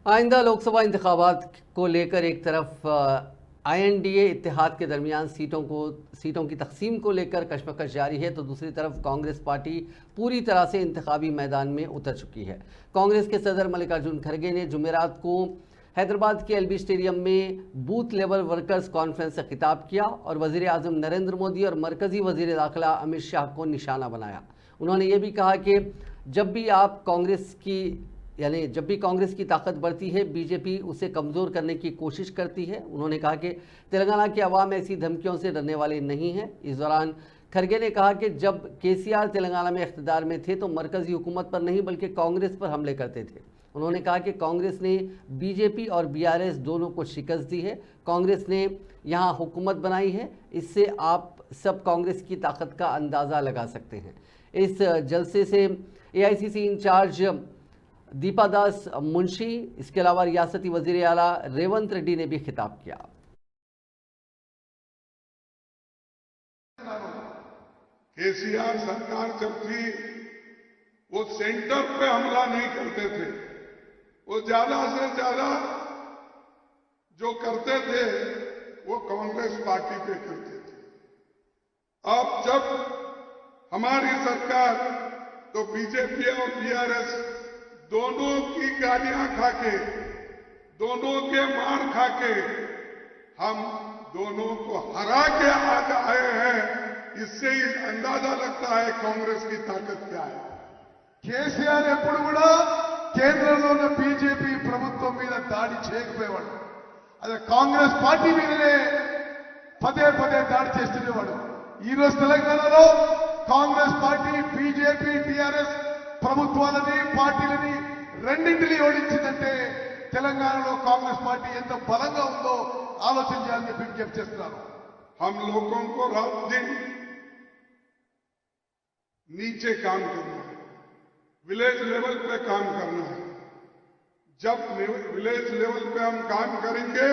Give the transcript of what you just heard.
आइंदा लोकसभा इंतखाबात को लेकर एक तरफ आईएनडीए इत्तेहाद के दरमियान सीटों की तकसीम को लेकर कशमकश जारी है, तो दूसरी तरफ कांग्रेस पार्टी पूरी तरह से इंतखाबी मैदान में उतर चुकी है। कांग्रेस के सदर मल्लिकार्जुन खड़गे ने जुमेरात को हैदराबाद के एलबी स्टेडियम में बूथ लेवल वर्कर्स कॉन्फ्रेंस से खिताब किया और वजीर आजम नरेंद्र मोदी और मरकजी वजीर दाखिला अमित शाह को निशाना बनाया। उन्होंने ये भी कहा कि जब भी कांग्रेस की ताकत बढ़ती है, बीजेपी उसे कमज़ोर करने की कोशिश करती है। उन्होंने कहा कि तेलंगाना के अवाम ऐसी धमकियों से डरने वाले नहीं हैं। इस दौरान खड़गे ने कहा कि जब केसीआर तेलंगाना में इख्तिदार में थे तो मरकजी हुकूमत पर नहीं बल्कि कांग्रेस पर हमले करते थे। उन्होंने कहा कि कांग्रेस ने बीजेपी और बीआरएस दोनों को शिकस्त दी है। कांग्रेस ने यहाँ हुकूमत बनाई है। इससे आप सब कांग्रेस की ताकत का अंदाज़ा लगा सकते हैं। इस जलसे से एआईसीसी इंचार्ज दीपादास मुंशी, इसके अलावा रियासती वजीर आला रेवंत रेड्डी ने भी खिताब किया। केसीआर सरकार जब थी वो सेंटर पे हमला नहीं करते थे, वो ज्यादा से ज्यादा जो करते थे वो कांग्रेस पार्टी पे करते थे। अब जब हमारी सरकार तो बीजेपी और बीआरएस दोनों की गालियां खाके, दोनों के मार खाके हम दोनों को हरा के आज आए हैं। इससे ही अंदाजा लगता है कांग्रेस की ताकत क्या है। కేసీఆర్ ఎప్పుడు కూడా కేంద్రంలో ఉన్న బీజేపీ ప్రభుత్వం మీద దాడి చేయకపోయేవాడు. అదే కాంగ్రెస్ పార్టీ మీదనే పదే పదే దాడి చేస్తుండేవాడు. ఈ రోజు తెలంగాణలో కాంగ్రెస్ పార్టీ బీజేపీ టీఆర్ఎస్ ప్రభుత్వాలని పార్టీలని రెండింటిని ఓడించిందంటే తెలంగాణలో కాంగ్రెస్ పార్టీ ఎంత బలంగా ఉందో ఆలోచన చేయాలని చెప్పి విజ్ఞప్తి చేస్తున్నారు. हम लोगों को रात दिन नीचे काम करना है, विलेज लेवल पे काम करना है। जब विलेज लेवल पे हम काम करेंगे